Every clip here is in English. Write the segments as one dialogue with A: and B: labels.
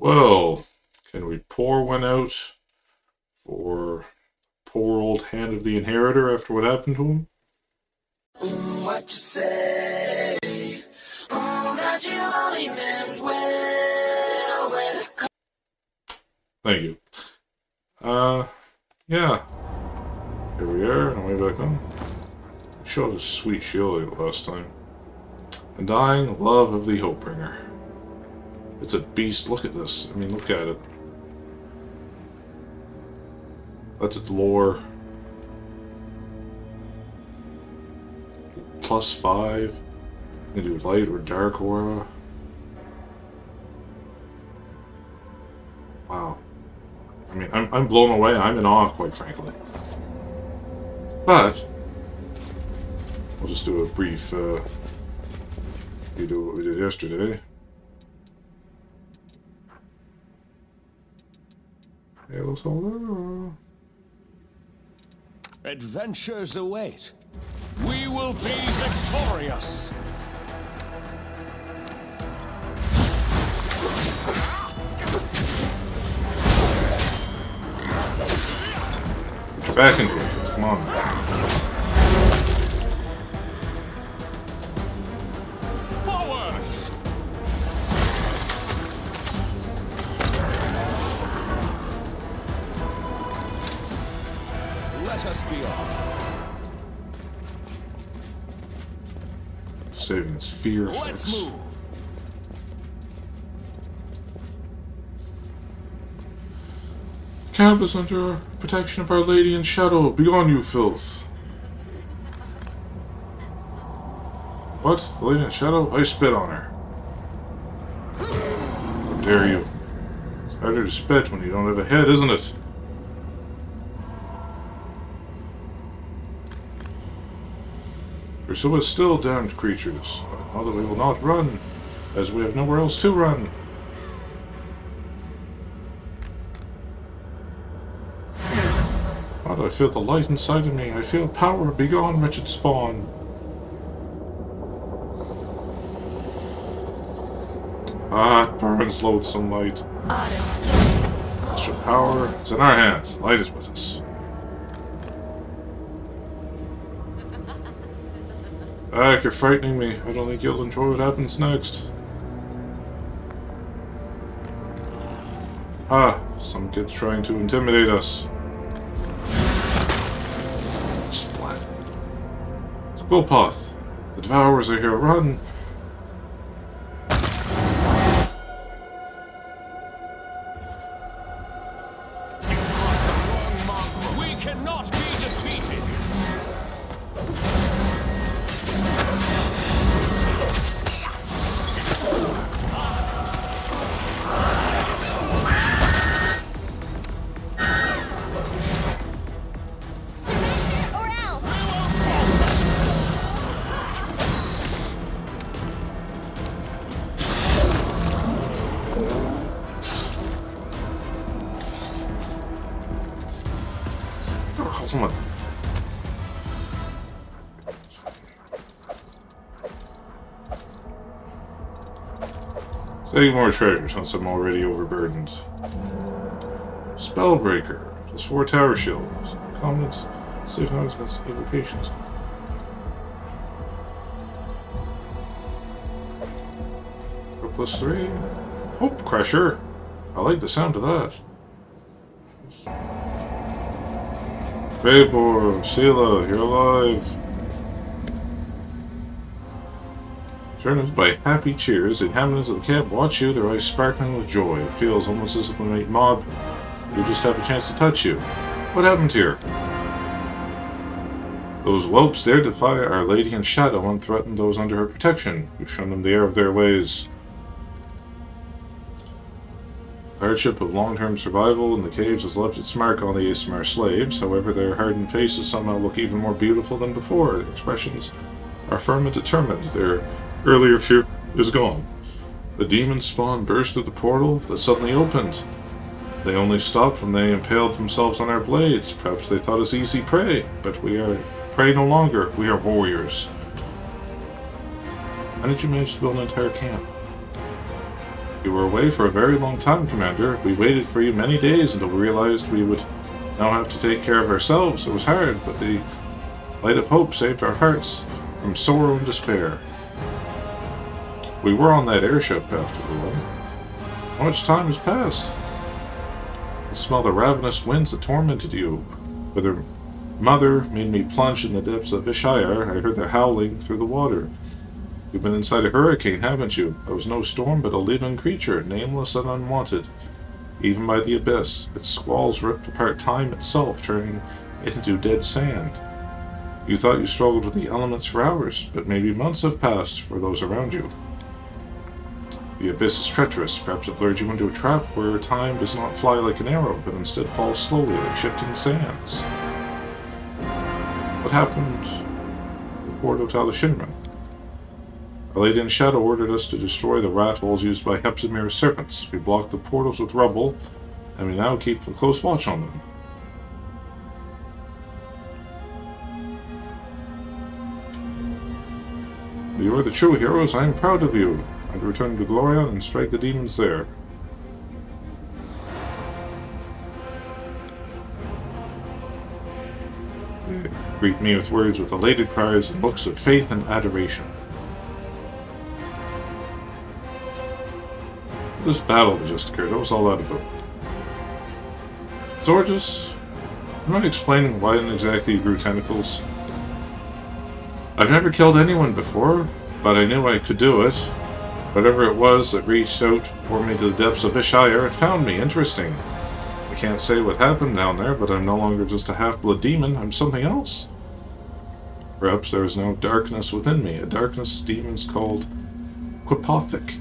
A: Well, can we pour one out for poor old Hand of the Inheritor after what happened to him?
B: What you say? That you only meant well.
A: Thank you. Yeah. Here we are, on the way back home. Showed a sweet shield last time. Undying love of the Hopebringer. It's a beast. Look at this. I mean, look at it. That's its lore. +5. You can do light or dark aura. Wow. I mean, I'm blown away. I'm in awe, quite frankly. But we'll just do a brief redo what we did yesterday.
C: Adventures await. We will be victorious.
A: Get back into it. Come on.
C: Forwards! Let us be off.
A: Saving its fear
C: Let's
A: effects.
C: move.
A: Camp is under protection of Our Lady in Shadow. Begone, you filth. What? The Lady in Shadow? I spit on her. How dare you? It's harder to spit when you don't have a head, isn't it? Pursue us still, damned creatures. Mother, we will not run, as we have nowhere else to run. Mother, I feel the light inside of me. I feel power. Begone, wretched spawn. Ah, it burns loathsome light. Extra power is in our hands. Light is with us. Ah, you're frightening me. I don't think you'll enjoy what happens next. Ah, some kid's trying to intimidate us. Splat. It's Gulpath. The Devourers are here. Run!
C: We cannot be defeated.
D: Or else.
A: Oh, someone. Save more treasure since I'm already overburdened. Spellbreaker. Plus 4 tower shields. Comments. Save notes against evocations. +3. Hope Crusher. I like the sound of that. Vapor, Sela, you're alive. Surrounded by happy cheers, the inhabitants of the camp watch you, their eyes sparkling with joy. It feels almost as if when a mob you just have a chance to touch you. What happened here? Those whelps dared defy Our Lady in Shadow and threaten those under her protection. We've shown them the error of their ways. The hardship of long-term survival in the caves has left its mark on the ASMR slaves. However, their hardened faces somehow look even more beautiful than before. Their expressions are firm and determined. Their earlier fear is gone. The demon spawn burst through the portal that suddenly opened. They only stopped when they impaled themselves on our blades. Perhaps they thought us easy prey, but we are prey no longer. We are warriors. How did you manage to build an entire camp? You were away for a very long time, Commander. We waited for you many days until we realized we would now have to take care of ourselves. It was hard, but the light of hope saved our hearts from sorrow and despair. We were on that airship after all. How much time has passed? I smell the ravenous winds that tormented you. With her mother made me plunge in the depths of Ishire, I heard their howling through the water. You've been inside a hurricane, haven't you? It was no storm, but a living creature, nameless and unwanted. Even by the abyss, its squalls ripped apart time itself, turning it into dead sand. You thought you struggled with the elements for hours, but maybe months have passed for those around you. The abyss is treacherous. Perhaps it lured you into a trap where time does not fly like an arrow, but instead falls slowly like shifting sands. What happened to Port Hotel Shinra? Our Lady in Shadow ordered us to destroy the rat holes used by Hepzimir's serpents. We blocked the portals with rubble, and we now keep a close watch on them. You are the true heroes. I am proud of you. And return to Glorion and strike the demons there. They greet me with words with elated cries and looks of faith and adoration. This battle that just occurred, what was all that about? Zorges, am I explaining why and exactly you grew tentacles? I've never killed anyone before, but I knew I could do it. Whatever it was that reached out for me to the depths of Ishire, it found me interesting. I can't say what happened down there, but I'm no longer just a half-blood demon, I'm something else. Perhaps there is now darkness within me, a darkness demons called Quipothic.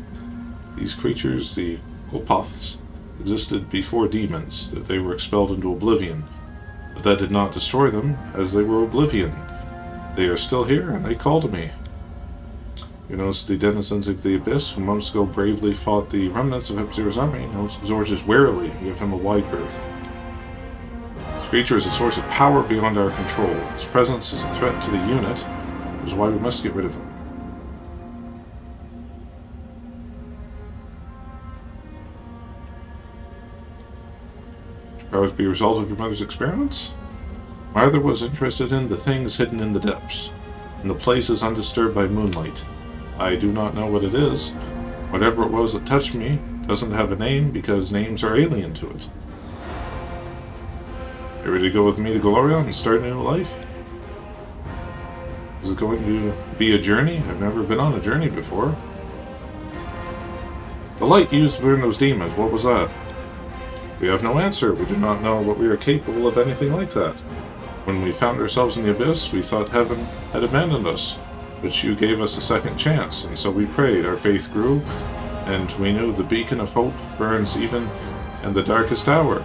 A: These creatures, the Quippoths, existed before demons, that they were expelled into oblivion. But that did not destroy them, as they were oblivion. They are still here, and they call to me. You notice the denizens of the Abyss, who months ago bravely fought the remnants of Hepzir's army, notice Zorges warily give him a wide berth. This creature is a source of power beyond our control. Its presence is a threat to the unit, which is why we must get rid of him. Should powers be a result of your mother's experiments? My mother was interested in the things hidden in the depths, in the places undisturbed by moonlight. I do not know what it is. Whatever it was that touched me doesn't have a name because names are alien to it. You ready to go with me to Glorion and start a new life? Is it going to be a journey? I've never been on a journey before. The light used to burn those demons, what was that? We have no answer. We do not know what we are capable of anything like that. When we found ourselves in the Abyss, we thought heaven had abandoned us. But you gave us a second chance, and so we prayed. Our faith grew, and we knew the beacon of hope burns even in the darkest hour.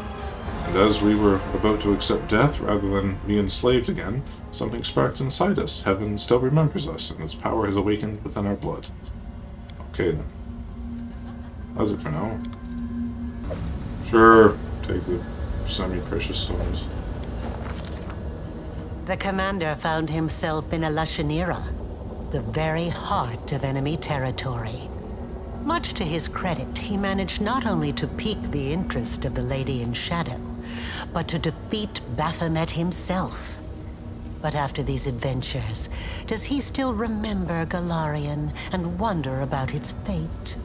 A: And as we were about to accept death rather than be enslaved again, something sparked inside us. Heaven still remembers us, and its power has awakened within our blood. Okay then. That's it for now. Sure, take the semi-precious stones.
E: The commander found himself in a Lashanira, the very heart of enemy territory. Much to his credit, he managed not only to pique the interest of the Lady in Shadow, but to defeat Baphomet himself. But after these adventures, does he still remember Galarian and wonder about its fate?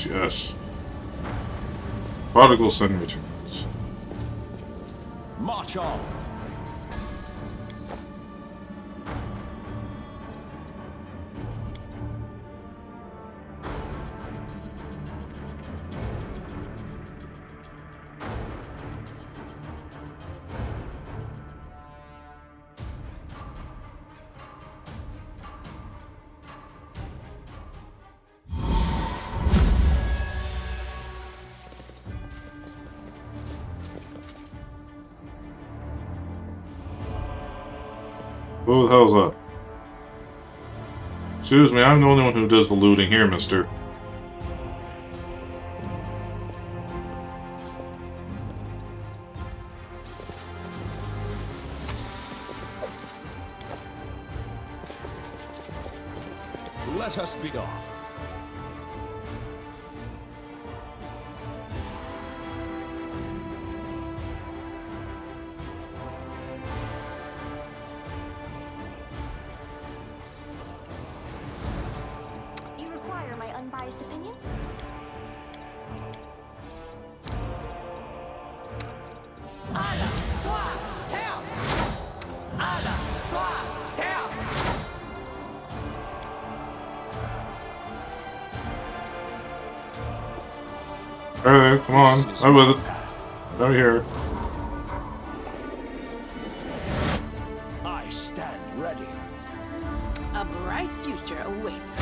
A: Yes. Prodigal son returns.
C: March on.
A: Who the hell's that? Excuse me, I'm the only one who does the looting here, mister.
C: Let us be off.
D: You require my unbiased opinion?
A: Alright, come on. I'm with it. Over here.
C: I stand ready.
F: A bright future awaits.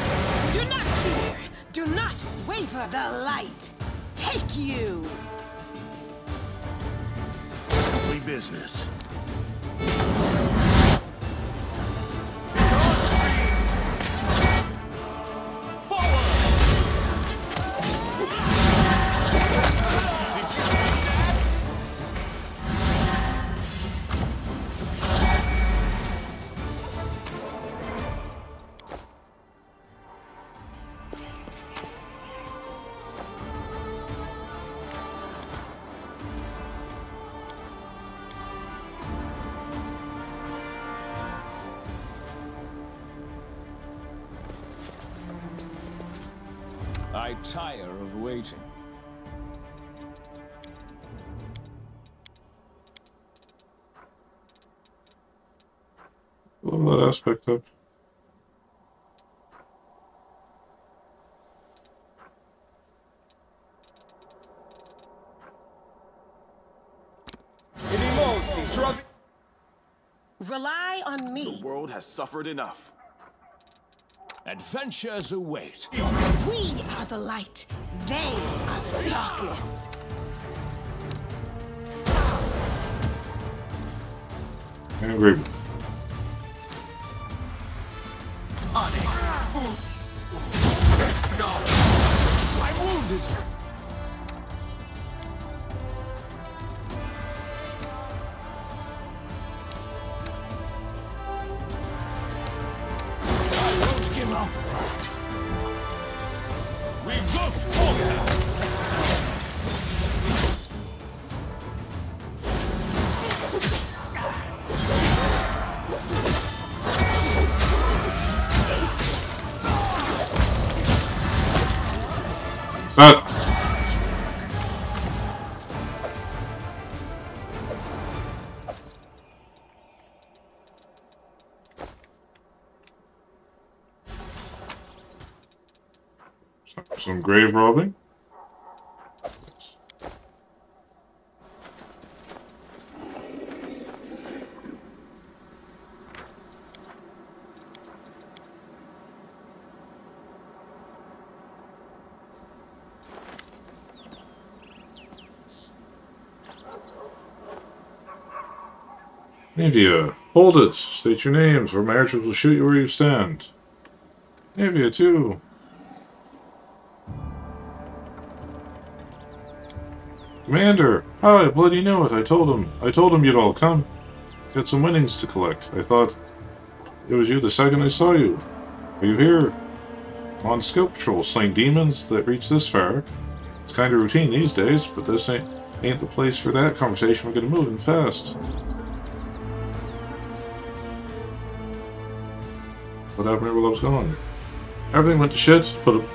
F: Do not fear. Do not waver. The light take you.
G: Ugly business.
C: I tire of waiting.
A: Love that aspect up.
F: Rely on me.
G: The world has suffered enough.
C: Adventures await.
F: We are the light. They are the darkness.
A: I agree.
C: I'm wounded. I won't give up. We go forward.
A: Some grave robbing. Navia, hold it. State your names, or my archers will shoot you where you stand. Navia, too. Commander! I bloody knew it. I told him you'd all come. Got some winnings to collect. I thought it was you the second I saw you. Are you here? I'm on scout patrol, slaying demons that reach this far. It's kind of routine these days, but this ain't the place for that conversation. We're gonna move in fast. What happened here while I was gone? Everything went to shit, to put it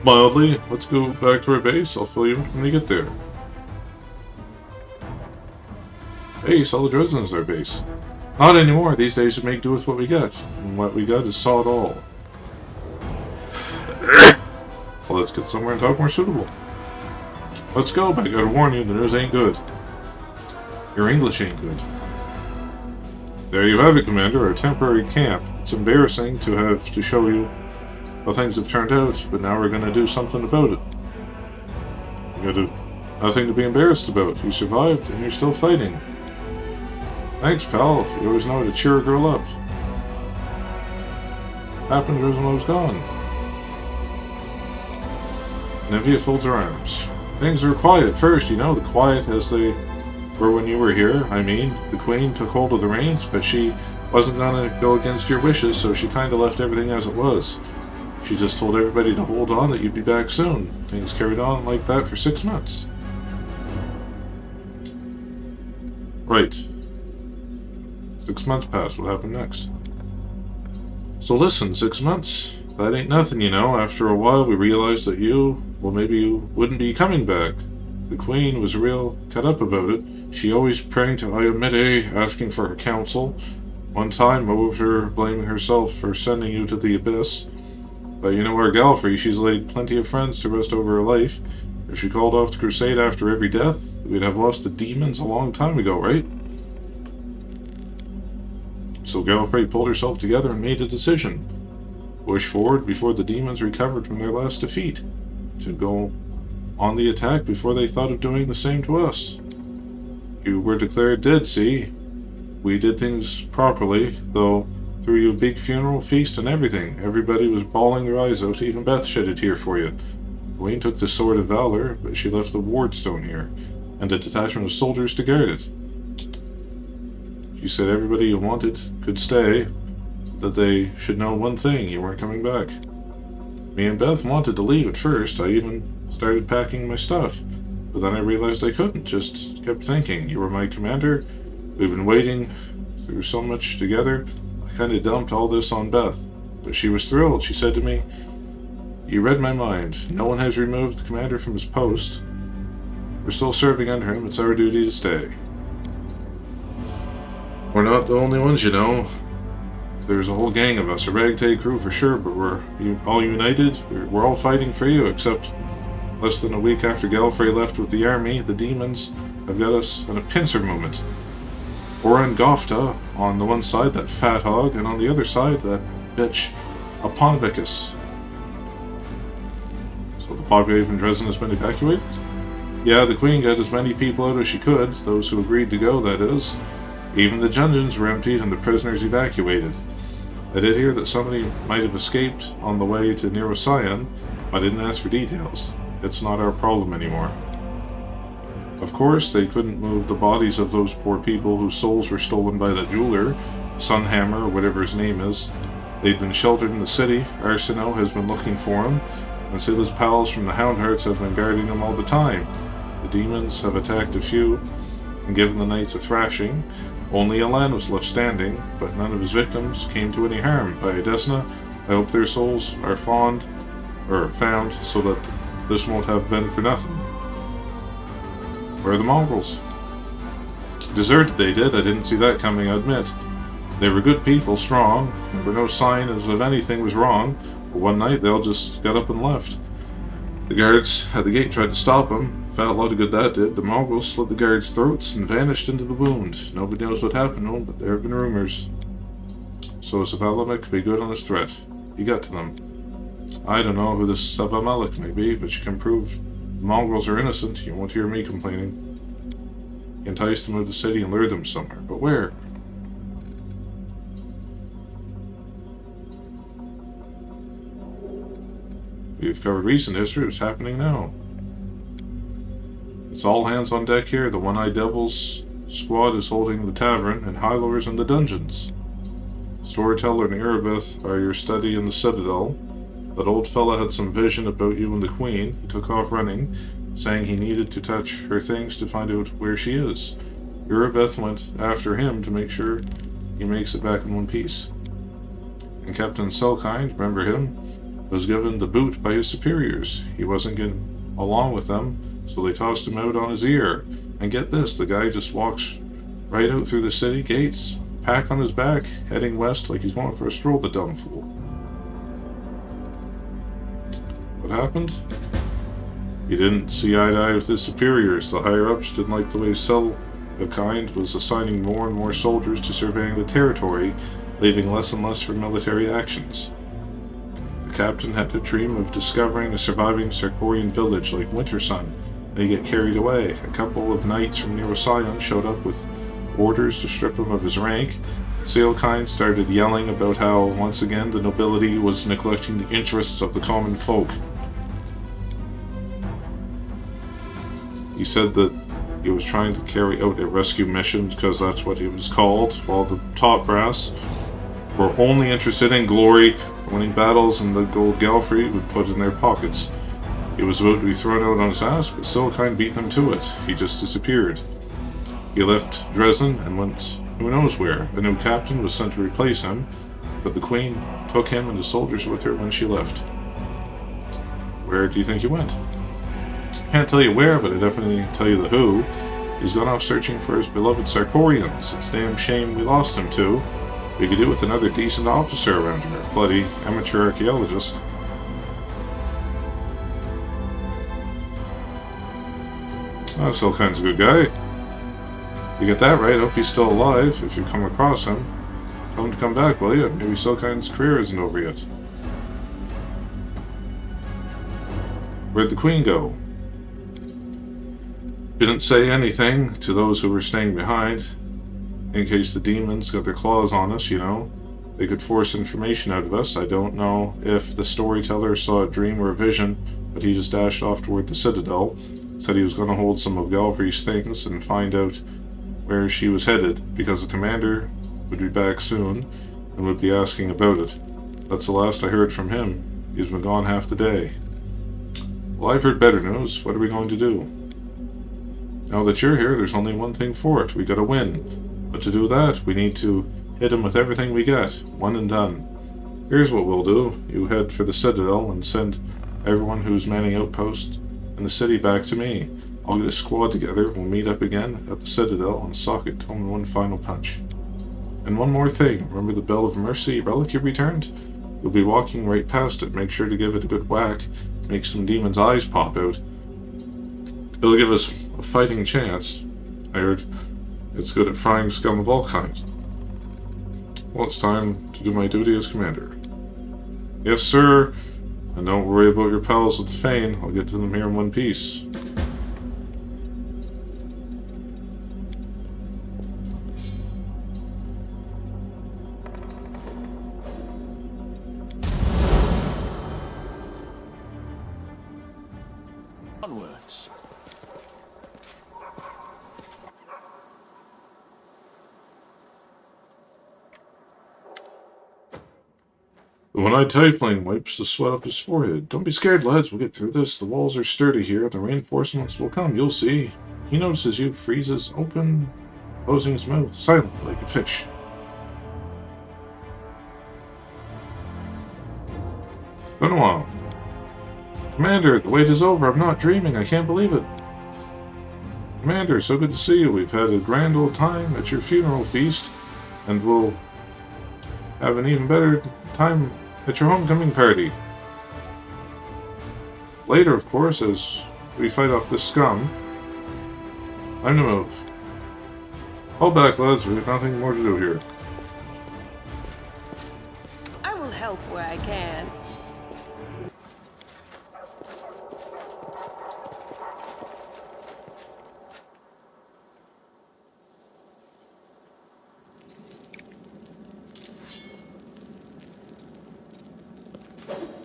A: mildly. Let's go back to our base. I'll fill you in when we get there. Hey, solid Drezen is our base. Not anymore. These days we make do with what we got. And what we got is sod all. Well, let's get somewhere and talk more suitable. Let's go, but I gotta warn you, the news ain't good. Your English ain't good. There you have it, Commander, our temporary camp. It's embarrassing to have to show you how things have turned out, but now we're gonna do something about it. You got nothing to be embarrassed about. You survived, and you're still fighting. Thanks, pal. You always know how to cheer a girl up. happened was when I was gone. Nevia folds her arms. Things were quiet at first, you know, the quiet as they were when you were here. I mean, the Queen took hold of the reins, but she wasn't gonna go against your wishes, so she kinda left everything as it was. She just told everybody to hold on, that you'd be back soon. Things carried on like that for 6 months. Right. 6 months passed. What happened next? So listen, 6 months. That ain't nothing, you know. After a while, we realized that well, maybe you wouldn't be coming back. The Queen was real cut up about it. She always praying to Iomedae, asking for her counsel. One time, over blaming herself for sending you to the abyss. But you know our Galfrey, she's laid plenty of friends to rest over her life. If she called off the crusade after every death, we'd have lost the demons a long time ago, right? So Galfrey pulled herself together and made a decision. Push forward before the demons recovered from their last defeat. To go on the attack before they thought of doing the same to us. You were declared dead, see? We did things properly, though threw you a big funeral feast and everything. Everybody was bawling their eyes out, even Beth shed a tear for you. Wayne took the Sword of Valor, but she left the Wardstone here, and a detachment of soldiers to guard it. She said everybody you wanted could stay, that they should know one thing, you weren't coming back. Me and Beth wanted to leave at first. I even started packing my stuff, but then I realized I couldn't. Just kept thinking, you were my commander, we've been waiting through so much together. I kinda dumped all this on Beth, but she was thrilled. She said to me, you read my mind. No one has removed the commander from his post. We're still serving under him. It's our duty to stay. We're not the only ones, you know. There's a whole gang of us, a ragtag crew for sure, but we're all united. We're all fighting for you, except less than a week after Galfrey left with the army, the demons have got us in a pincer movement. Oren Gofta on the one side, that fat hog, and on the other side, that bitch Aponvicus. So the population in Drezen has been evacuated? Yeah, the Queen got as many people out as she could, those who agreed to go, that is. Even the dungeons were emptied and the prisoners evacuated. I did hear that somebody might have escaped on the way to Neuroscion. I didn't ask for details. It's not our problem anymore. Of course, they couldn't move the bodies of those poor people whose souls were stolen by that jeweler, Sunhammer, or whatever his name is. They've been sheltered in the city. Arsino has been looking for him, and Sila's pals from the Houndhearts have been guarding him all the time. The demons have attacked a few and given the knights a thrashing. Only Alan was left standing, but none of his victims came to any harm. By Desna, I hope their souls are found, so that this won't have been for nothing. Where are the mongrels? Deserted they did. I didn't see that coming, I admit. They were good people, strong. There were no signs of anything was wrong. But one night they all just got up and left. The guards at the gate tried to stop them. Found a lot of good that did. The mongrels slit the guards' throats and vanished into the wound. Nobody knows what happened to them, but there have been rumors. So Savalamek could be good on his threat. He got to them. I don't know who this Savalamek may be, but you can prove the mongrels are innocent. You won't hear me complaining. Entice them out of the city and lure them somewhere. But where? We've covered recent history. What's happening now? It's all hands on deck here. The One-Eyed Devil's squad is holding the tavern, and Hylor's in the dungeons. Storyteller and Erebeth are your study in the Citadel. That old fella had some vision about you and the Queen. He took off running, saying he needed to touch her things to find out where she is. Erebeth went after him to make sure he makes it back in one piece. And Captain Selkind, remember him, was given the boot by his superiors. He wasn't getting along with them, so they tossed him out on his ear. And get this, the guy just walks right out through the city gates, pack on his back, heading west like he's going for a stroll, the dumb fool. What happened? He didn't see eye to eye with his superiors. The higher-ups didn't like the way Selkind was assigning more and more soldiers to surveying the territory, leaving less and less for military actions. The captain had to dream of discovering a surviving Sarkorian village like Wintersun. They get carried away. A couple of knights from Neuroscion showed up with orders to strip him of his rank, Sealkind started yelling about how, once again, the nobility was neglecting the interests of the common folk. He said that he was trying to carry out a rescue mission because that's what he was called, while the top brass were only interested in glory, winning battles, and the gold Galfrey would put in their pockets. He was about to be thrown out on his ass, but Sealkind beat them to it. He just disappeared. He left Drezen and went who knows where. A new captain was sent to replace him, but the Queen took him and the soldiers with her when she left. Where do you think he went? Can't tell you where, but I definitely tell you the who. He's gone off searching for his beloved Sarkorians. It's a damn shame we lost him too. We could do with another decent officer around here. Bloody amateur archaeologist. Oh, Sealkind's a good guy. You get that right, hope he's still alive. If you come across him, tell him to come back, will you? Maybe Sealkind's career isn't over yet. Where'd the Queen go? Didn't say anything to those who were staying behind. In case the demons got their claws on us, you know. They could force information out of us. I don't know if the storyteller saw a dream or a vision, but he just dashed off toward the Citadel. Said he was going to hold some of Galfrey's things and find out where she was headed, because the commander would be back soon and would be asking about it. That's the last I heard from him. He's been gone half the day. Well, I've heard better news. What are we going to do? Now that you're here, there's only one thing for it. We gotta win. But to do that, we need to hit him with everything we got. One and done. Here's what we'll do. You head for the Citadel and send everyone who's manning outposts in the city back to me. I'll get a squad together, we'll meet up again at the Citadel and sock it home in one final punch. And one more thing, remember the Bell of Mercy relic you returned? You'll be walking right past it, make sure to give it a good whack, make some demons' eyes pop out. It'll give us a fighting chance. I heard it's good at frying scum of all kinds. Well, it's time to do my duty as commander. Yes, sir, and don't worry about your pals with the Fane, I'll get to them here in one piece.
C: Onwards.
A: The one-eyed tiefling wipes the sweat off his forehead. Don't be scared, lads. We'll get through this. The walls are sturdy here. The reinforcements will come. You'll see. He notices you, freezes open, closing his mouth, silent like a fish. Been a while. Commander, the wait is over. I'm not dreaming. I can't believe it. Commander, so good to see you. We've had a grand old time at your funeral feast, and we'll have an even better time at your homecoming party. Later, of course, as we fight off this scum. Time to move. Hold back, lads. We have nothing more to do here.
F: I will help where I can.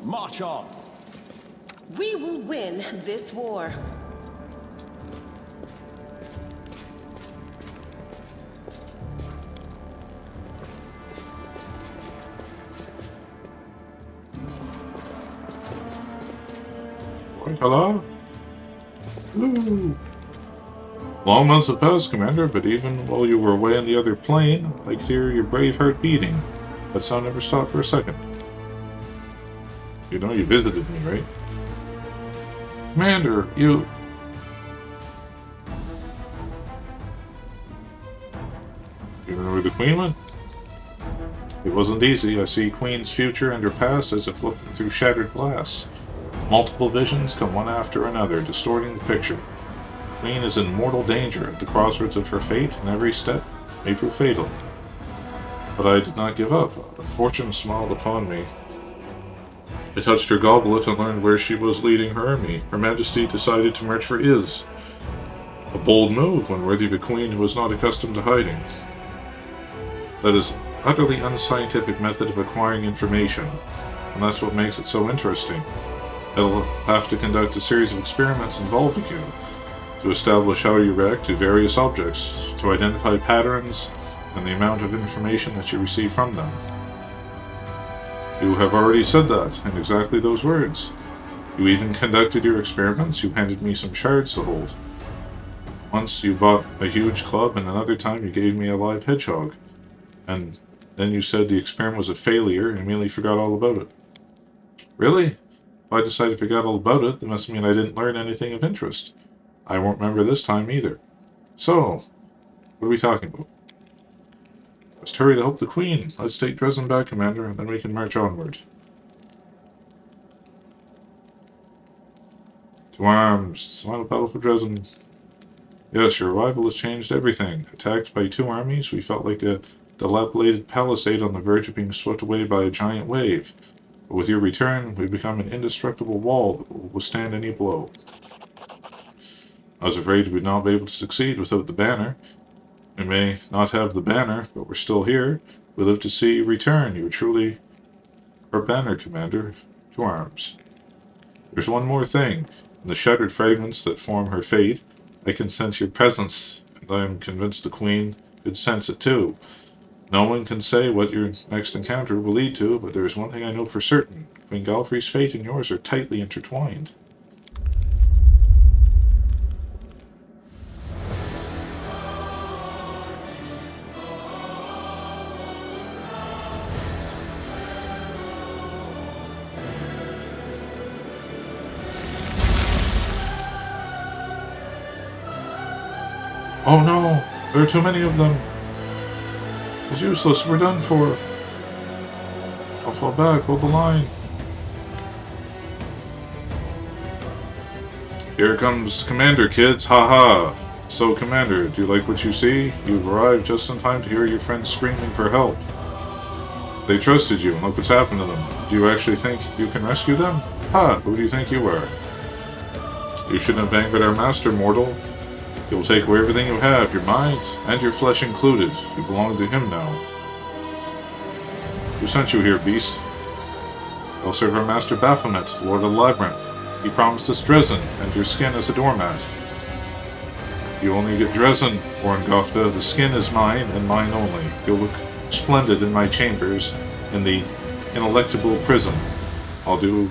C: March on.
F: We will win this war.
A: Hello? Woo. Long months have passed, Commander, but even while you were away on the other plane, I could hear your brave heart beating. That sound never stopped for a second. You know you visited me, right? Commander, you... You remember where the Queen went? It wasn't easy. I see Queen's future and her past as if looking through shattered glass. Multiple visions come one after another, distorting the picture. Queen is in mortal danger at the crossroads of her fate, and every step may prove fatal. But I did not give up. Fortune smiled upon me. I touched her goblet and learned where she was leading her army. Her Majesty decided to march for Iz. A bold move when worthy of a queen who was not accustomed to hiding. That is utterly unscientific method of acquiring information, and that's what makes it so interesting. It'll have to conduct a series of experiments involving you to establish how you react to various objects, to identify patterns and the amount of information that you receive from them. You have already said that in exactly those words. You even conducted your experiments. You handed me some shards to hold. Once you bought a huge club, and another time you gave me a live hedgehog. And then you said the experiment was a failure and immediately forgot all about it. Really? If I decided to forget all about it, that must mean I didn't learn anything of interest. I won't remember this time either. So, what are we talking about? Let's hurry to help the Queen. Let's take Drezen back, Commander, and then we can march onward. To arms! It's the final battle for Drezen. Yes, your arrival has changed everything. Attacked by 2 armies, we felt like a dilapidated palisade on the verge of being swept away by a giant wave. But with your return, we've become an indestructible wall that will withstand any blow. I was afraid we'd not be able to succeed without the banner. We may not have the banner, but we're still here. We live to see you return. You are truly our banner, Commander. To arms. There's one more thing. In the shattered fragments that form her fate, I can sense your presence, and I am convinced the Queen could sense it too. No one can say what your next encounter will lead to, but there is one thing I know for certain. Queen Galfrey's fate and yours are tightly intertwined. Oh no! There are too many of them! It's useless, we're done for! I'll fall back, hold the line! Here comes Commander, kids, haha! So, Commander, do you like what you see? You've arrived just in time to hear your friends screaming for help. They trusted you, and look what's happened to them. Do you actually think you can rescue them? Ha! Who do you think you are? You shouldn't have angered our master, mortal. He will take away everything you have, your mind, and your flesh included. You belong to him now. Who sent you here, beast? I'll serve our master Baphomet, Lord of the Labyrinth. He promised us Drezen, and your skin as a doormat. You only get Drezen, Orangofta. The skin is mine, and mine only. You'll look splendid in my chambers, in the ineluctable prison. I'll do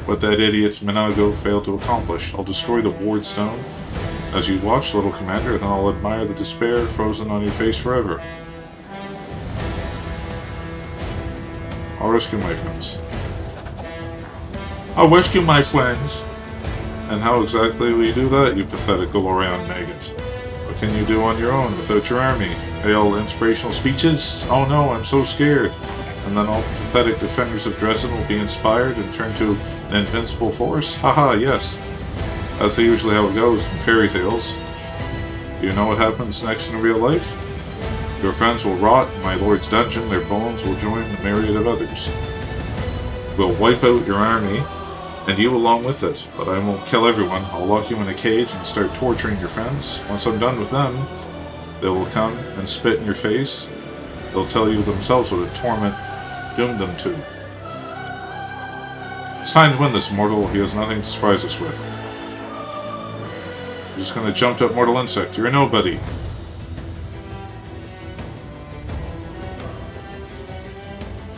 A: what that idiot Minago failed to accomplish. I'll destroy the ward stone. As you watch, little Commander, then I'll admire the despair frozen on your face forever. I'll rescue my friends. I'll rescue my friends! And how exactly will you do that, you pathetic Galorian maggot? What can you do on your own without your army? Hail inspirational speeches? Oh no, I'm so scared! And then all pathetic defenders of Drezen will be inspired and turn to an invincible force? Haha, yes! That's usually how it goes in fairy tales. Do you know what happens next in real life? Your friends will rot in my lord's dungeon, their bones will join the myriad of others. We'll wipe out your army, and you along with it, but I won't kill everyone. I'll lock you in a cage and start torturing your friends. Once I'm done with them, they will come and spit in your face. They'll tell you themselves what a torment doomed them to. It's time to win this, mortal. He has nothing to surprise us with. You're just gonna jump up, mortal insect. You're a nobody.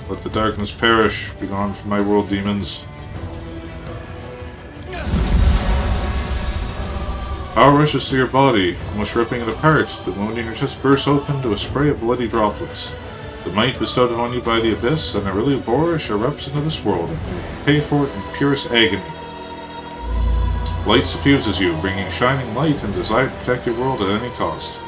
A: Let the darkness perish. Be gone from my world, demons. Power rushes to your body, almost ripping it apart. The wound in your chest bursts open to a spray of bloody droplets. The might bestowed upon you by the abyss and a really boorish erupts into this world, and you pay for it in purest agony. Light suffuses you, bringing shining light and desire to protect your world at any cost.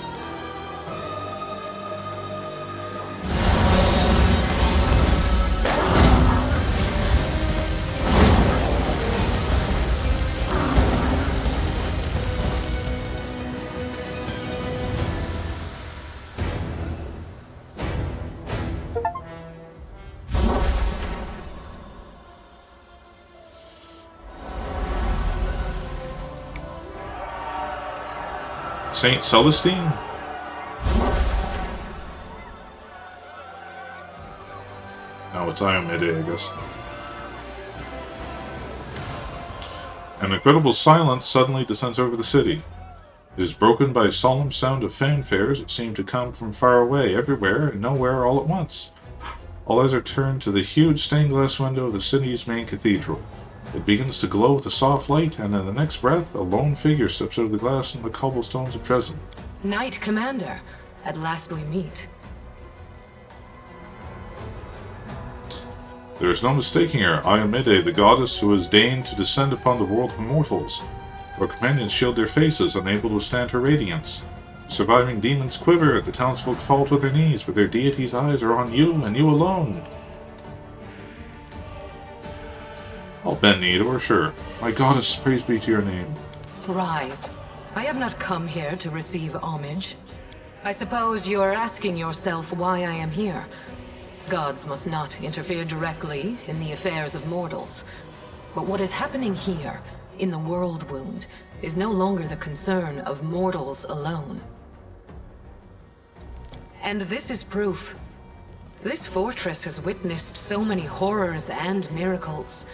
A: Saint Celestine? No, it's Iomedae, I guess. An incredible silence suddenly descends over the city. It is broken by a solemn sound of fanfares that seem to come from far away, everywhere, and nowhere all at once. All eyes are turned to the huge stained glass window of the city's main cathedral. It begins to glow with a soft light, and in the next breath, a lone figure steps out of the glass on the cobblestones of Drezen.
H: Knight Commander, at last we meet.
A: There is no mistaking her, Iomedae, the goddess who has deigned to descend upon the world of mortals. Her companions shield their faces, unable to withstand her radiance. The surviving demons quiver, the townsfolk fall to their knees, but their deity's eyes are on you, and you alone. I'll bend knee to her, sure. My goddess, praise be to your name.
H: Rise. I have not come here to receive homage. I suppose you're asking yourself why I am here. Gods must not interfere directly in the affairs of mortals. But what is happening here, in the World Wound, is no longer the concern of mortals alone. And this is proof. This fortress has witnessed so many horrors and miracles.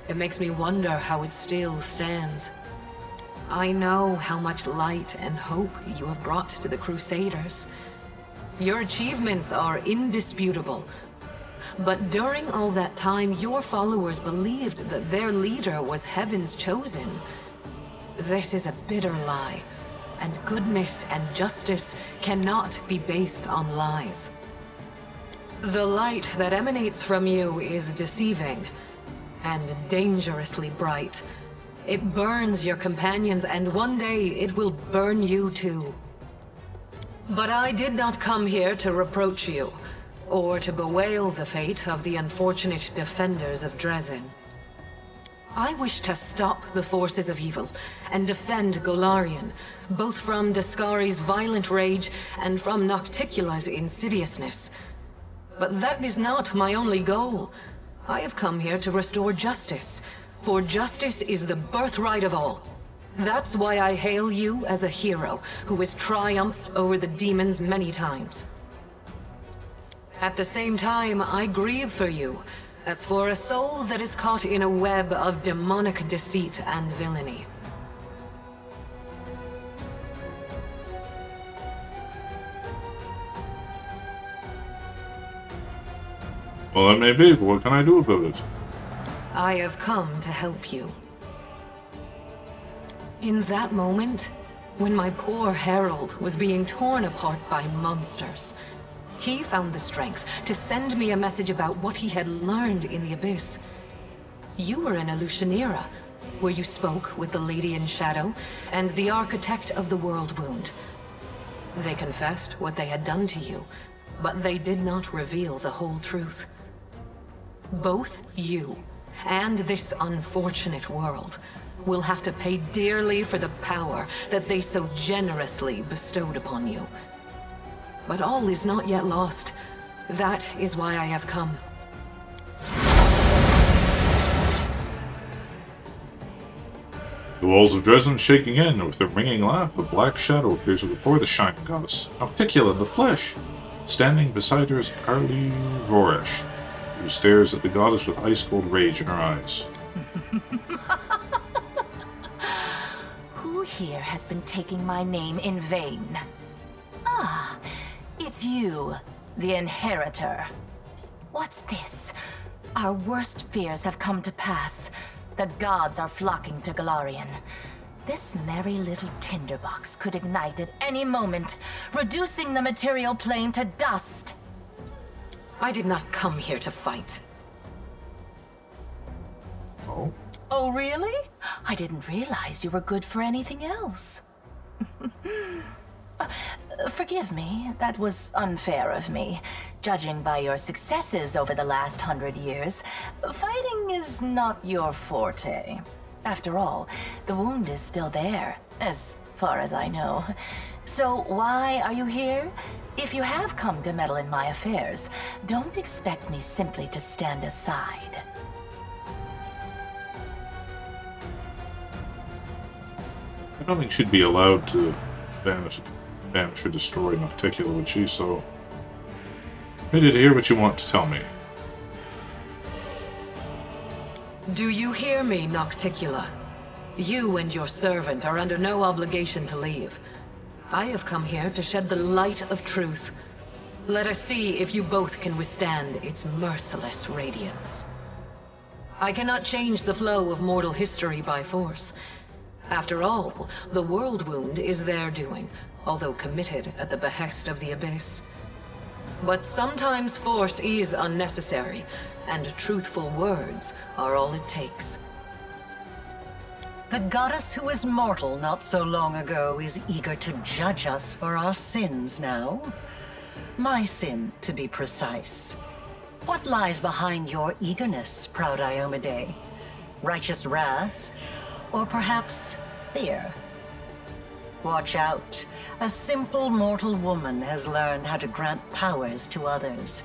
H: It makes me wonder how it still stands. I know how much light and hope you have brought to the Crusaders. Your achievements are indisputable. But during all that time, your followers believed that their leader was Heaven's chosen. This is a bitter lie, and goodness and justice cannot be based on lies. The light that emanates from you is deceiving, and dangerously bright. It burns your companions, and one day it will burn you too. But I did not come here to reproach you, or to bewail the fate of the unfortunate defenders of Drezen. I wish to stop the forces of evil and defend Golarion, both from Daskari's violent rage and from Nocticula's insidiousness. But that is not my only goal. I have come here to restore justice, for justice is the birthright of all. That's why I hail you as a hero who has triumphed over the demons many times. At the same time, I grieve for you, as for a soul that is caught in a web of demonic deceit and villainy.
A: Well, that may be, but what can I do about it?
H: I have come to help you. In that moment, when my poor herald was being torn apart by monsters, he found the strength to send me a message about what he had learned in the Abyss. You were in Elutionera, where you spoke with the Lady in Shadow and the Architect of the World Wound. They confessed what they had done to you, but they did not reveal the whole truth. Both you and this unfortunate world will have to pay dearly for the power that they so generously bestowed upon you. But all is not yet lost. That is why I have come.
A: The walls of Drezen shaking in, with a ringing laugh, a black shadow appears before the shining goddess, Nocticula in the flesh. Standing beside her is Arlie Voresh, who stares at the goddess with ice-cold rage in her eyes.
I: Who here has been taking my name in vain? Ah, it's you, the Inheritor. What's this? Our worst fears have come to pass. The gods are flocking to Golarion. This merry little tinderbox could ignite at any moment, reducing the material plane to dust.
H: I did not come here to fight.
A: Oh?
I: Oh, really? I didn't realize you were good for anything else. Forgive me, that was unfair of me. Judging by your successes over the last 100 years, fighting is not your forte. After all, the wound is still there, as far as I know. So why are you here? If you have come to meddle in my affairs, don't expect me simply to stand aside.
A: I don't think she'd be allowed to banish or destroy Nocticula, would she? So, ready to hear what you want to tell me.
H: Do you hear me, Nocticula? You and your servant are under no obligation to leave. I have come here to shed the light of truth. Let us see if you both can withstand its merciless radiance. I cannot change the flow of mortal history by force. After all, the world wound is their doing, although committed at the behest of the Abyss. But sometimes force is unnecessary, and truthful words are all it takes.
E: The goddess who was mortal not so long ago is eager to judge us for our sins now. My sin, to be precise. What lies behind your eagerness, proud Iomedae? Righteous wrath? Or perhaps fear? Watch out. A simple mortal woman has learned how to grant powers to others.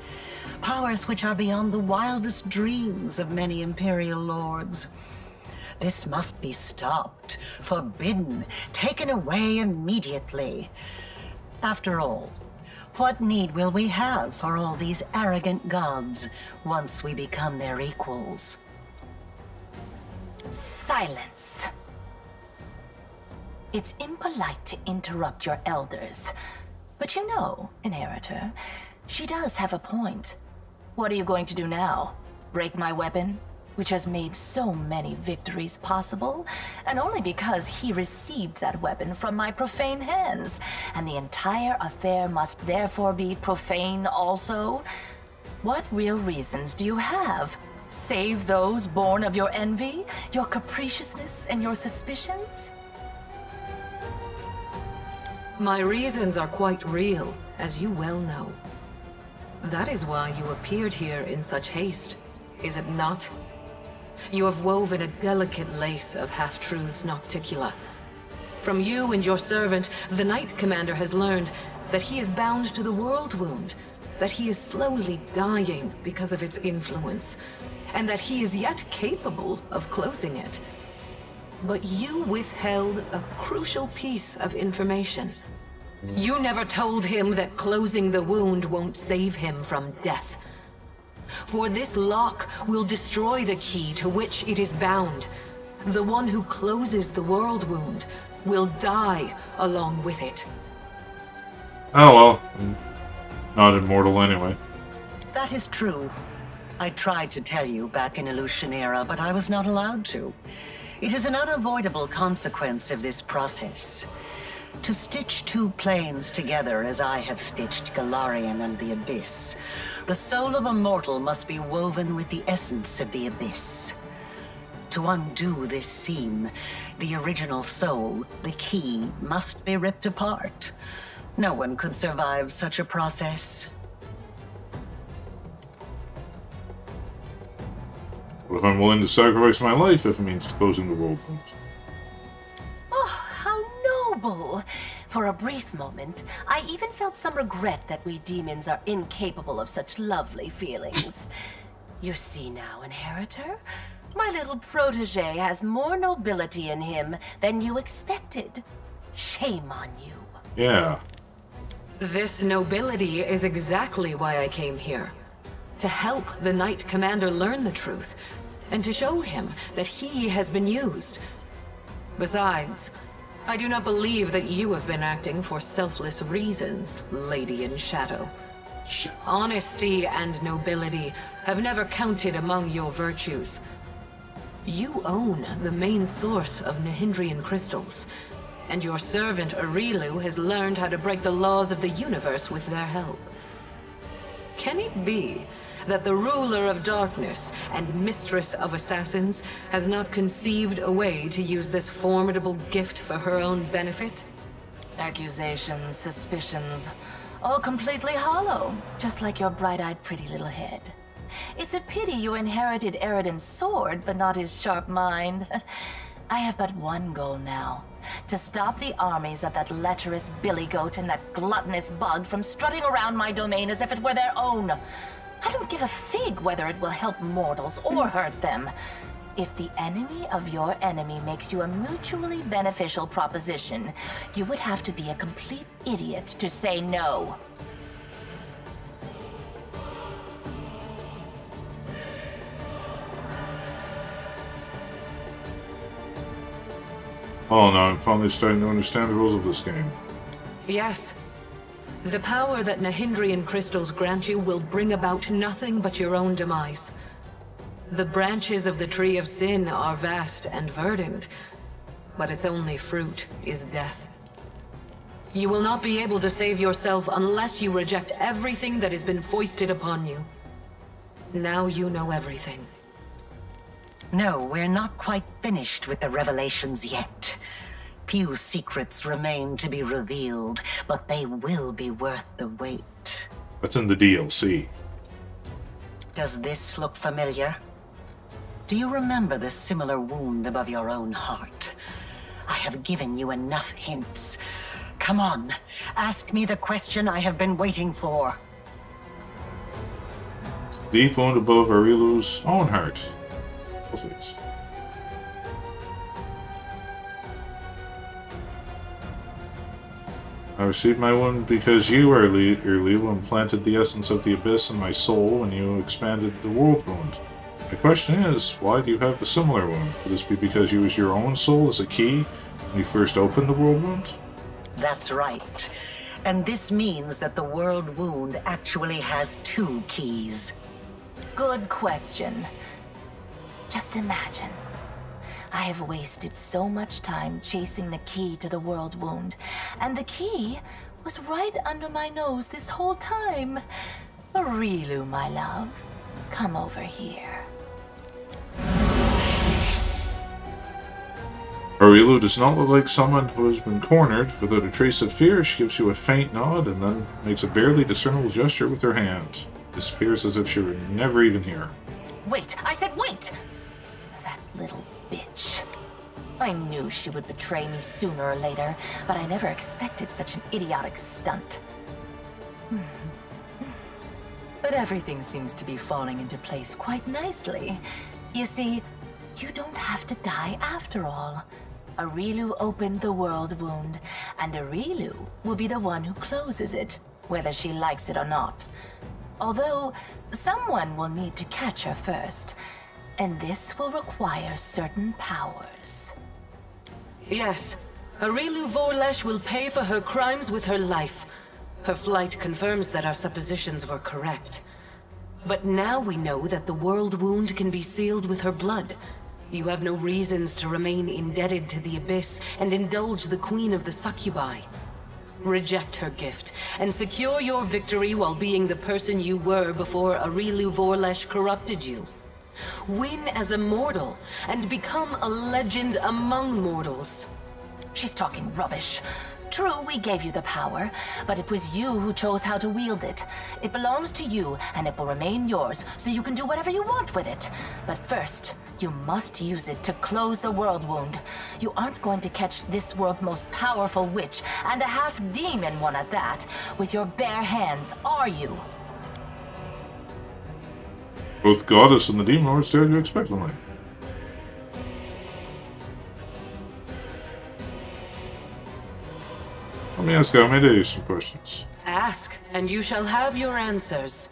E: Powers which are beyond the wildest dreams of many Imperial lords. This must be stopped, forbidden, taken away immediately. After all, what need will we have for all these arrogant gods once we become their equals?
I: Silence. It's impolite to interrupt your elders. But you know, Inheritor, she does have a point. What are you going to do now? Break my weapon, which has made so many victories possible, and only because he received that weapon from my profane hands, and the entire affair must therefore be profane also? What real reasons do you have? Save those born of your envy, your capriciousness, and your suspicions?
H: My reasons are quite real, as you well know. That is why you appeared here in such haste, is it not? You have woven a delicate lace of half-truths, Nocticula. From you and your servant, the Knight Commander has learned that he is bound to the world wound, that he is slowly dying because of its influence, and that he is yet capable of closing it. But you withheld a crucial piece of information. You never told him that closing the wound won't save him from death. For this lock will destroy the key to which it is bound. The one who closes the world wound will die along with it.
A: Oh well, I'm not immortal anyway.
E: That is true. I tried to tell you back in Illusionera, but I was not allowed to. It is an unavoidable consequence of this process. To stitch two planes together as I have stitched Galarian and the Abyss, the soul of a mortal must be woven with the essence of the Abyss. To undo this seam, the original soul, the key, must be ripped apart. No one could survive such a process.
A: What if I'm willing to sacrifice my life if it means closing the world wound?
I: Oh, how noble! For a brief moment, I even felt some regret that we demons are incapable of such lovely feelings. You see now, Inheritor? My little protege has more nobility in him than you expected. Shame on you.
A: Yeah.
H: This nobility is exactly why I came here. To help the Knight Commander learn the truth, and to show him that he has been used. Besides, I do not believe that you have been acting for selfless reasons, Lady in Shadow. Honesty and nobility have never counted among your virtues. You own the main source of Nihindrian crystals, and your servant Arilu has learned how to break the laws of the universe with their help. Can it be that the ruler of darkness and mistress of assassins has not conceived a way to use this formidable gift for her own benefit?
I: Accusations, suspicions, all completely hollow, just like your bright-eyed pretty little head. It's a pity you inherited Eridan's sword, but not his sharp mind. I have but one goal now. To stop the armies of that lecherous billy-goat and that gluttonous bug from strutting around my domain as if it were their own. I don't give a fig whether it will help mortals or hurt them. If the enemy of your enemy makes you a mutually beneficial proposition, you would have to be a complete idiot to say no.
A: Oh no, I'm finally starting to understand the rules of this game.
H: Yes. The power that Nahindrian crystals grant you will bring about nothing but your own demise. The branches of the Tree of Sin are vast and verdant, but its only fruit is death. You will not be able to save yourself unless you reject everything that has been foisted upon you. Now you know everything.
E: No, we're not quite finished with the revelations yet. Few secrets remain to be revealed, but they will be worth the wait.
A: That's in the DLC.
E: Does this look familiar? Do you remember the similar wound above your own heart? I have given you enough hints. Come on, ask me the question I have been waiting for.
A: Deep wound above Arilu's own heart. Perfect. I received my wound because you, Arilu, implanted the essence of the Abyss in my soul when you expanded the world wound. The question is, why do you have a similar wound? Could this be because you used your own soul as a key when you first opened the world wound?
E: That's right. And this means that the world wound actually has 2 keys.
I: Good question. Just imagine. I have wasted so much time chasing the key to the world wound, and the key was right under my nose this whole time. Arilu, my love, come over here.
A: Arilu does not look like someone who has been cornered. Without a trace of fear, she gives you a faint nod and then makes a barely discernible gesture with her hand. Disappears as if she were never even here.
I: Wait, I said wait! That little bitch. I knew she would betray me sooner or later, but I never expected such an idiotic stunt. But everything seems to be falling into place quite nicely. You see, you don't have to die after all. Arilu opened the world wound, and Arilu will be the one who closes it, whether she likes it or not. Although, someone will need to catch her first, and this will require certain powers.
H: Yes, Arilu Vorlesh will pay for her crimes with her life. Her flight confirms that our suppositions were correct. But now we know that the world wound can be sealed with her blood. You have no reasons to remain indebted to the Abyss and indulge the Queen of the Succubi. Reject her gift, and secure your victory while being the person you were before Arilu Vorlesh corrupted you. Win as a mortal, and become a legend among mortals.
I: She's talking rubbish. True, we gave you the power, but it was you who chose how to wield it. It belongs to you, and it will remain yours, so you can do whatever you want with it. But first, you must use it to close the world wound. You aren't going to catch this world's most powerful witch, and a half-demon one at that, with your bare hands, are you?
A: Both Goddess and the Demon Lord stare at you expectantly. Let me ask Iomedae some questions.
H: Ask, and you shall have your answers.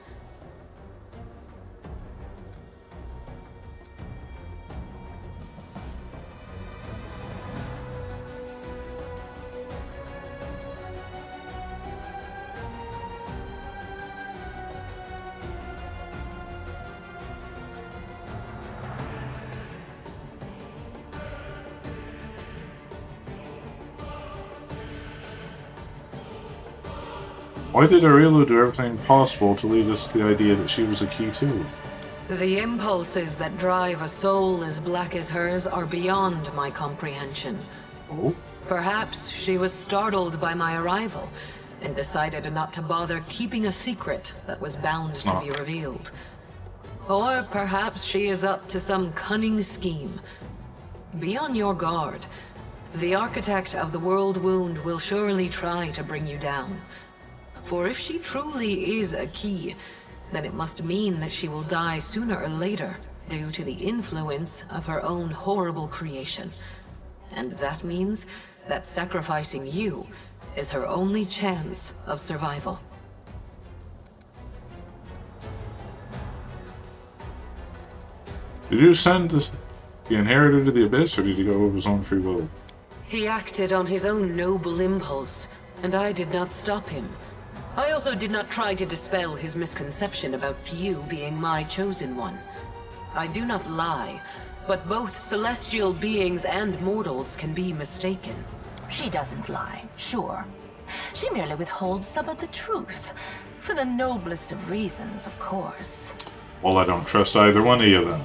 A: Why did Arilu do everything possible to lead us to the idea that she was a key too?
H: The impulses that drive a soul as black as hers are beyond my comprehension.
A: Oh?
H: Perhaps she was startled by my arrival, and decided not to bother keeping a secret that was bound to be revealed. Or perhaps she is up to some cunning scheme. Be on your guard. The architect of the world wound will surely try to bring you down. For if she truly is a key, then it must mean that she will die sooner or later due to the influence of her own horrible creation. And that means that sacrificing you is her only chance of survival.
A: Did you send the inheritor to the Abyss, or did he go of his own free will?
H: He acted on his own noble impulse, and I did not stop him. I also did not try to dispel his misconception about you being my chosen one. I do not lie, but both celestial beings and mortals can be mistaken.
I: She doesn't lie, sure. She merely withholds some of the truth. For the noblest of reasons, of course.
A: Well, I don't trust either one of you then.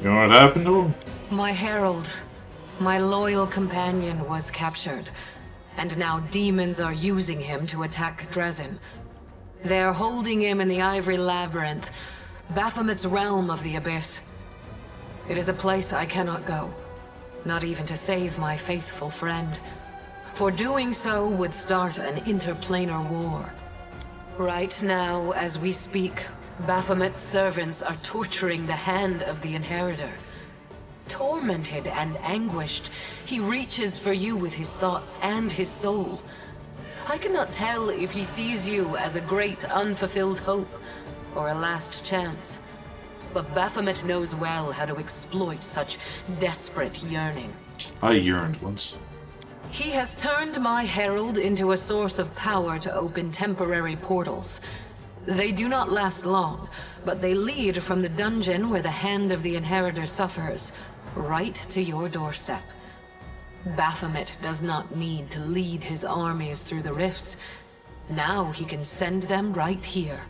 A: You know what happened to him?
H: My herald, my loyal companion, was captured, and now demons are using him to attack Drezen. They're holding him in the Ivory Labyrinth, Baphomet's realm of the Abyss. It is a place I cannot go, not even to save my faithful friend. For doing so would start an interplanar war. Right now, as we speak, Baphomet's servants are torturing the hand of the Inheritor. Tormented and anguished, he reaches for you with his thoughts and his soul. I cannot tell if he sees you as a great unfulfilled hope or a last chance. But Baphomet knows well how to exploit such desperate yearning.
A: I yearned once.
H: He has turned my herald into a source of power to open temporary portals. They do not last long, but they lead from the dungeon where the hand of the Inheritor suffers, right to your doorstep. Baphomet does not need to lead his armies through the rifts. Now he can send them right here.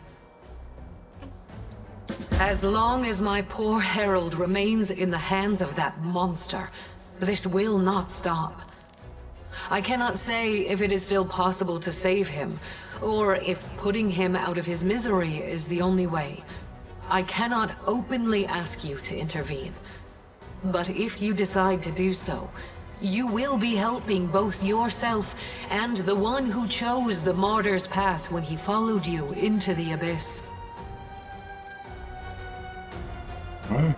H: As long as my poor herald remains in the hands of that monster, this will not stop. I cannot say if it is still possible to save him, or if putting him out of his misery is the only way. I cannot openly ask you to intervene. But if you decide to do so, you will be helping both yourself and the one who chose the martyr's path when he followed you into the Abyss.
A: Oh.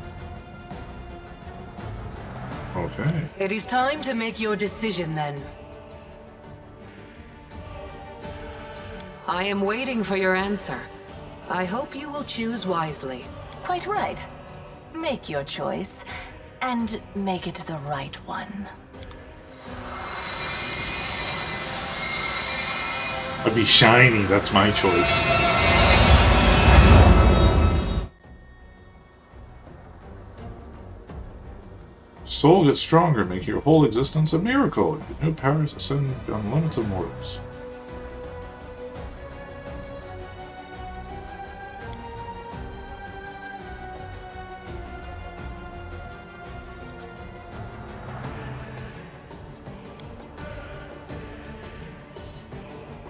A: Okay.
H: It is time to make your decision then. I am waiting for your answer. I hope you will choose wisely.
I: Quite right. Make your choice, and make it the right one.
A: I'd be shiny, that's my choice. Soul gets stronger, make your whole existence a miracle. Your new powers ascend beyond the limits of mortals.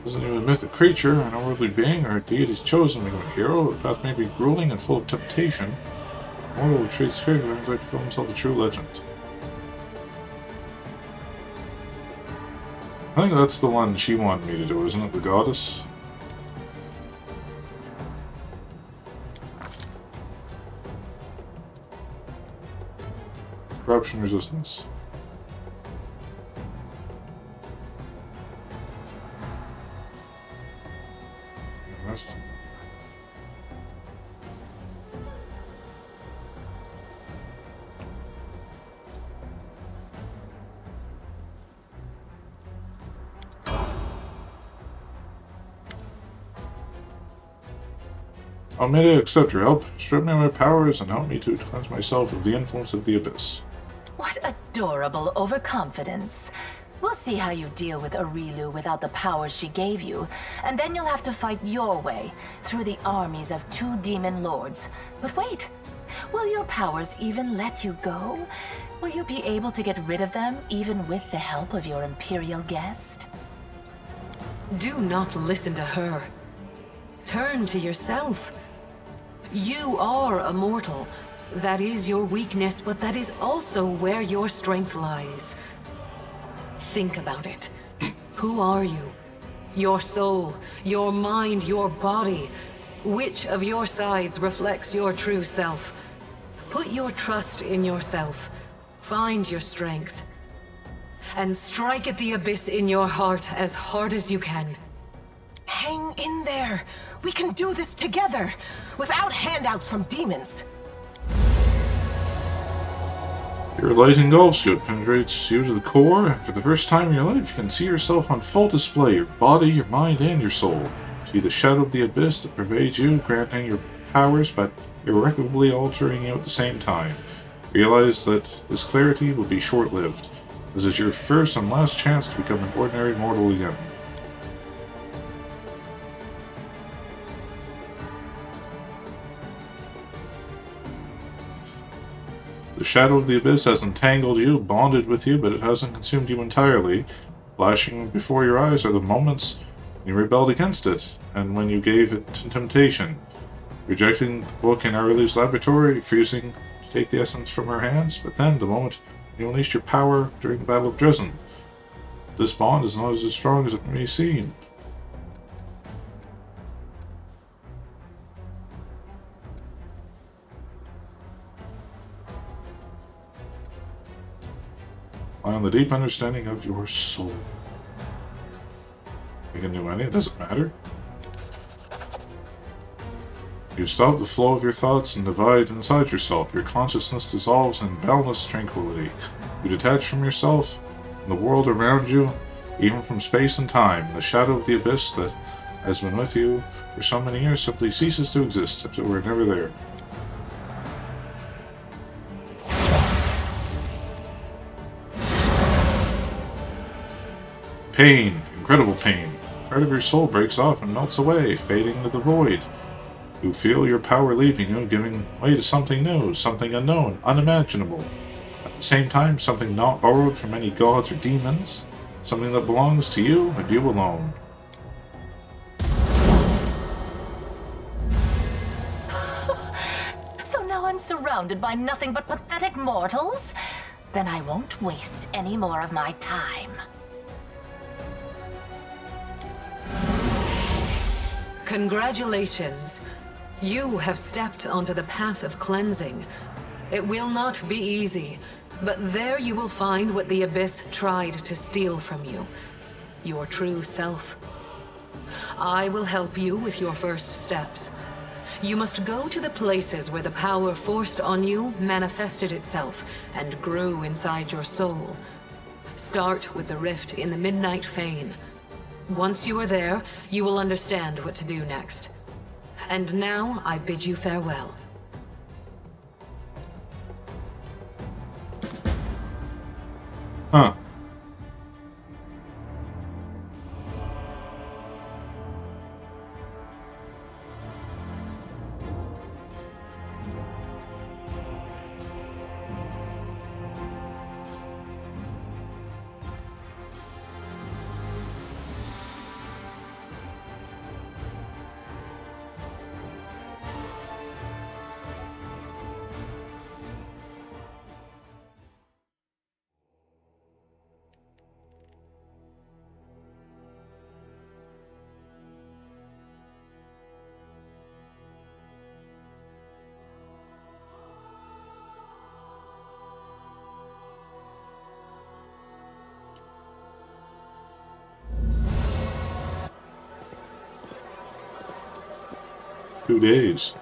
A: Doesn't even a mythic creature, an unworldly being, or a deity's chosen to become a hero. The path may be grueling and full of temptation. Mortal will treat scared of things like to call himself a true legend. I think that's the one she wanted me to do, isn't it? The goddess? Corruption resistance. Rest. Iomedae, accept your help. Strip me of my powers and help me to cleanse myself of the influence of the Abyss.
I: What adorable overconfidence. We'll see how you deal with Arilu without the powers she gave you, and then you'll have to fight your way through the armies of 2 demon lords. But wait, will your powers even let you go? Will you be able to get rid of them, even with the help of your Imperial guest?
H: Do not listen to her. Turn to yourself. You are a mortal. That is your weakness, but that is also where your strength lies. Think about it. Who are you? Your soul, your mind, your body. Which of your sides reflects your true self? Put your trust in yourself. Find your strength. And strike at the abyss in your heart as hard as you can.
F: Hang in there. We can do this together, without handouts from demons.
A: Your light engulfs you. It penetrates you to the core, and for the first time in your life, you can see yourself on full display, your body, your mind, and your soul. See the shadow of the abyss that pervades you, granting your powers, but irrecoverably altering you at the same time. Realize that this clarity will be short-lived. This is your first and last chance to become an ordinary mortal again. The shadow of the abyss has entangled you, bonded with you, but it hasn't consumed you entirely. Flashing before your eyes are the moments when you rebelled against it, and when you gave it to temptation. Rejecting the book in Aurelia's laboratory, refusing to take the essence from her hands, but then the moment you unleashed your power during the Battle of Drezen. This bond is not as strong as it may seem. On the deep understanding of your soul. You can do any, it doesn't matter. You stop the flow of your thoughts and divide inside yourself. Your consciousness dissolves in boundless tranquility. You detach from yourself and the world around you, even from space and time. The shadow of the abyss that has been with you for so many years simply ceases to exist, as if it were never there. Pain, incredible pain. Part of your soul breaks off and melts away, fading into the void. You feel your power leaving you, giving way to something new, something unknown, unimaginable. At the same time, something not borrowed from any gods or demons, something that belongs to you and you alone.
I: So now I'm surrounded by nothing but pathetic mortals? Then I won't waste any more of my time.
H: Congratulations. You have stepped onto the path of cleansing. It will not be easy, but there you will find what the Abyss tried to steal from you. Your true self. I will help you with your first steps. You must go to the places where the power forced on you manifested itself and grew inside your soul. Start with the rift in the Midnight Fane. Once you are there, you will understand what to do next. And now, I bid you farewell.
A: Huh. Two days.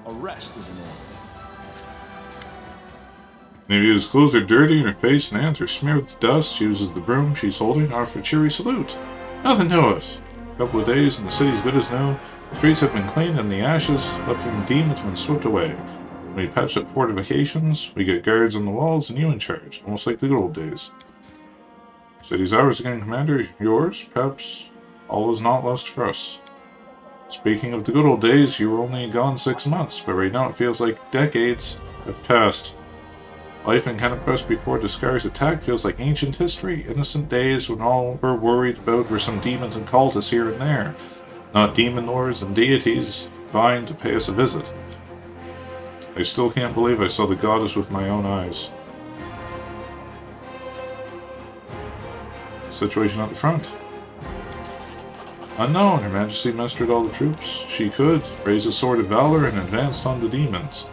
C: A rest is in order.
A: Nadia's clothes are dirty and her face and hands are smeared with dust. She uses the broom she's holding, offers a cheery salute. Nothing to it. A couple of days and the city's good as new. The streets have been cleaned and the ashes left from the demons have been swept away. We patched up fortifications, we get guards on the walls and you in charge, almost like the good old days. City's ours again, Commander. Yours? Perhaps all is not lost for us. Speaking of the good old days, you were only gone 6 months, but right now it feels like decades have passed. Life in Kennebrest before Discar's attack feels like ancient history, innocent days when all we're worried about were some demons and cultists here and there, not demon lords and deities vying to pay us a visit. I still can't believe I saw the goddess with my own eyes. Situation at the front. Unknown, Her Majesty mustered all the troops she could, raised a sword of valor, and advanced on the demons.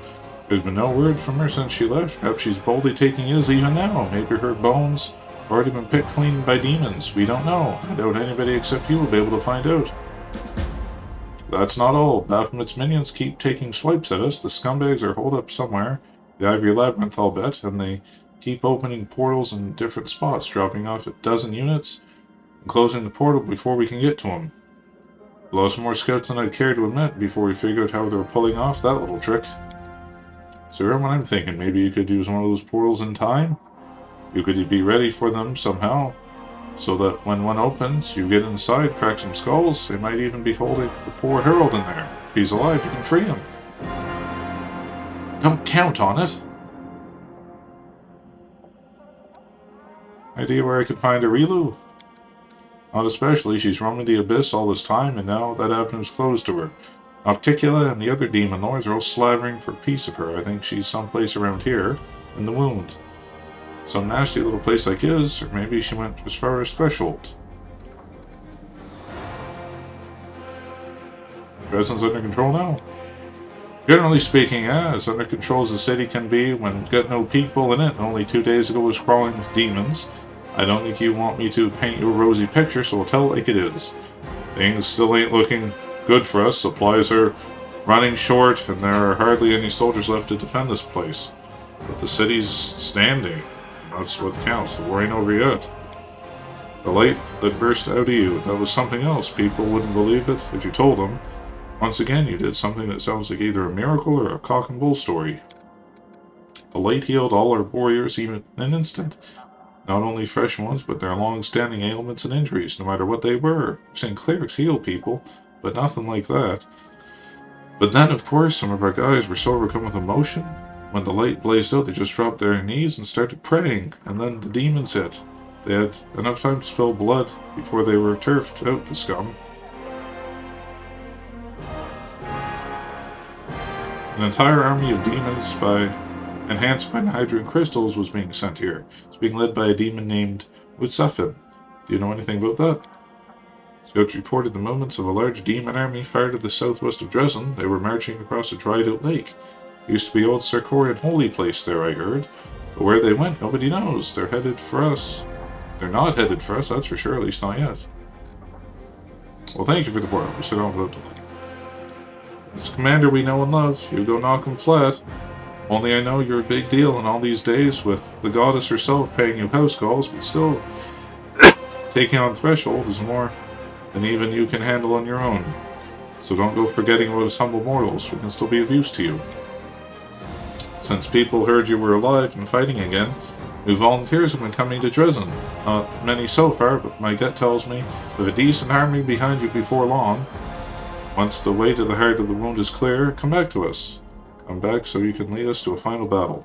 A: There's been no word from her since she left. Perhaps she's boldly taking his even now. Maybe her bones have already been picked clean by demons. We don't know. I doubt anybody except you will be able to find out. That's not all. Baphomet's minions keep taking swipes at us. The scumbags are holed up somewhere. The Ivory Labyrinth, I'll bet, and they keep opening portals in different spots, dropping off a dozen units and closing the portal before we can get to them. We lost more scouts than I'd care to admit before we figured out how they were pulling off that little trick. Sir, what I'm thinking, maybe you could use one of those portals in time? You could be ready for them somehow, so that when one opens, you get inside, crack some skulls. They might even be holding the poor herald in there. If he's alive, you can free him. Don't count on it. Idea where I could find Arilu? Not especially. She's roaming the abyss all this time, and now that avenue's closed to her. Nocticula and the other demon lords are all slavering for a piece of her. I think she's someplace around here, in the wound. Some nasty little place like his, or maybe she went as far as Threshold. Drezen's under control now. Generally speaking, as under control as the city can be when it's got no people in it, and only 2 days ago was crawling with demons. I don't think you want me to paint you a rosy picture, so I'll tell it like it is. Things still ain't looking good for us. Supplies are running short, and there are hardly any soldiers left to defend this place. But the city's standing. That's what counts. The war ain't over yet. The light that burst out of you, that was something else. People wouldn't believe it if you told them. Once again, you did something that sounds like either a miracle or a cock and bull story. The light healed all our warriors even in an instant. Not only fresh ones, but their long-standing ailments and injuries, no matter what they were. I've seen clerics heal people, but nothing like that. But then, of course, some of our guys were so overcome with emotion. When the light blazed out, they just dropped their knees and started praying, and then the demons hit. They had enough time to spill blood before they were turfed out to scum. An entire army of demons, enhanced by Hydrogen crystals, was being sent here. It's being led by a demon named Utsafin. Do you know anything about that? Scouts reported the movements of a large demon army far to the southwest of Drezen. They were marching across a dried-out lake. It used to be old Sarkorian holy place there, I heard. But where they went, nobody knows. They're headed for us. They're not headed for us, that's for sure, at least not yet. Well, thank you for the report. We'll sit down with it. It's the commander we know and love. You go knock him flat. Only I know you're a big deal in all these days, with the goddess herself paying you house calls, but still, taking on Threshold is more than even you can handle on your own. So don't go forgetting about us humble mortals. We can still be of use to you. Since people heard you were alive and fighting again, new volunteers have been coming to Drezen. Not many so far, but my gut tells me with a decent army behind you before long. Once the way to the heart of the wound is clear, come back to us. Come back so you can lead us to a final battle.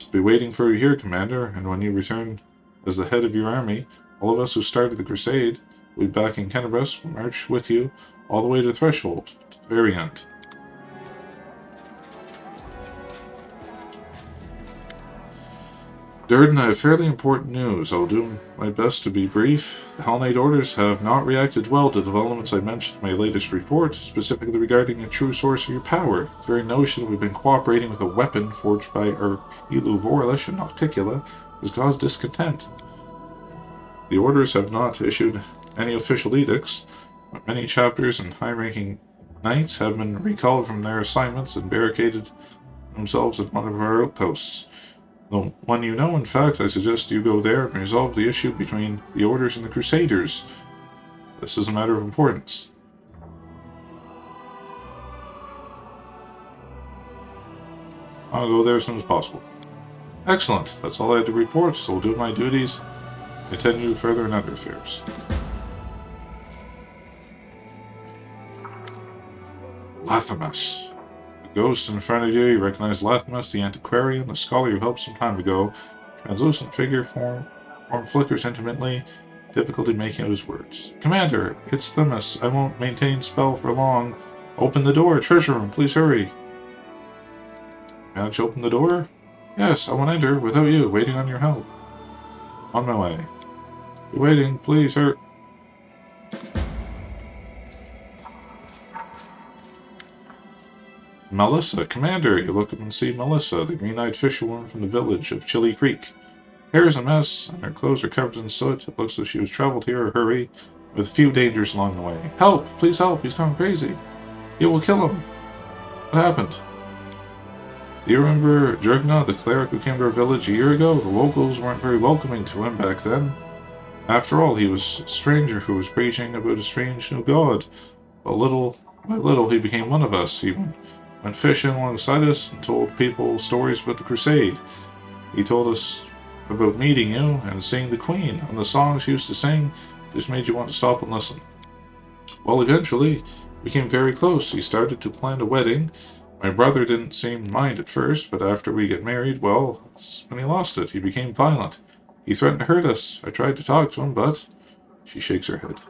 A: I'll be waiting for you here, Commander, and when you return as the head of your army, all of us who started the crusade will be back in Kennebrest, will march with you all the way to Threshold, to the very end. Durden, I have fairly important news. I will do my best to be brief. The Hell Knight orders have not reacted well to developments I mentioned in my latest report, specifically regarding the true source of your power. The very notion that we've been cooperating with a weapon forged by our Elu Vorlish and Nocticula has caused discontent. The orders have not issued any official edicts, but many chapters and high-ranking knights have been recalled from their assignments and barricaded themselves at one of our outposts. The one you know, in fact, I suggest you go there and resolve the issue between the Orders and the Crusaders. This is a matter of importance. I'll go there as soon as possible. Excellent. That's all I had to report, so I'll do my duties and continue further in other affairs. Lathamus. The ghost in front of you, you recognize Lathamus, the antiquarian, the scholar you helped some time ago. Translucent figure form flickers intermittently, difficulty making out his words. Commander, it's Themis. I won't maintain spell for long. Open the door, treasure room, please hurry. Can't you open the door? Yes, I won't enter without you, waiting on your help. On my way. Be waiting, please, hurry. Melissa, Commander, you look up and see Melissa, the green-eyed fisherwoman from the village of Chili Creek. Hair is a mess, and her clothes are covered in soot. It looks as though she was traveled here a hurry, with few dangers along the way. Help! Please help! He's gone crazy! You will kill him! What happened? Do you remember Jurgna, the cleric who came to our village a year ago? The locals weren't very welcoming to him back then. After all, he was a stranger who was preaching about a strange new god. But little by little, he became one of us. He went fishing alongside us and told people stories about the crusade. He told us about meeting you and seeing the Queen, and the songs she used to sing just made you want to stop and listen. Well, eventually, we became very close. He started to plan a wedding. My brother didn't seem to mind at first, but after we got married, well, that's when he lost it. He became violent. He threatened to hurt us. I tried to talk to him, but... She shakes her head.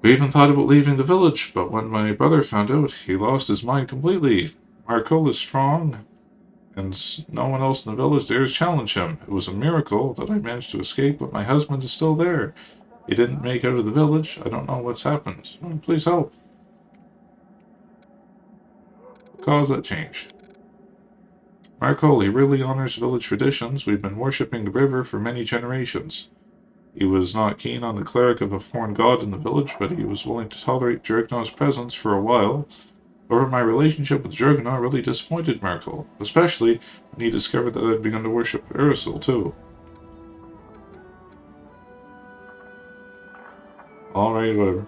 A: We even thought about leaving the village, but when my brother found out, he lost his mind completely. Marco is strong, and no one else in the village dares challenge him. It was a miracle that I managed to escape, but my husband is still there. He didn't make out of the village. I don't know what's happened. Please help. Cause that change. Marcoli really honors village traditions. We've been worshipping the river for many generations. He was not keen on the cleric of a foreign god in the village, but he was willing to tolerate Jurgna's presence for a while. However, my relationship with Jurgna really disappointed Marco, especially when he discovered that I'd begun to worship Aristotle too. Alright, whatever.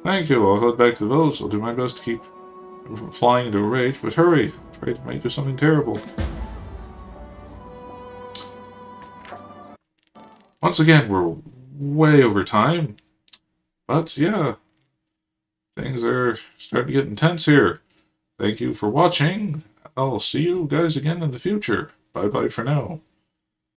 A: Thank you, I'll head back to the village. I'll do my best to keep him from flying into a rage, but hurry! I'm afraid he might do something terrible. Once again, we're way over time. But yeah, things are starting to get intense here. Thank you for watching. I'll see you guys again in the future. Bye-bye for now.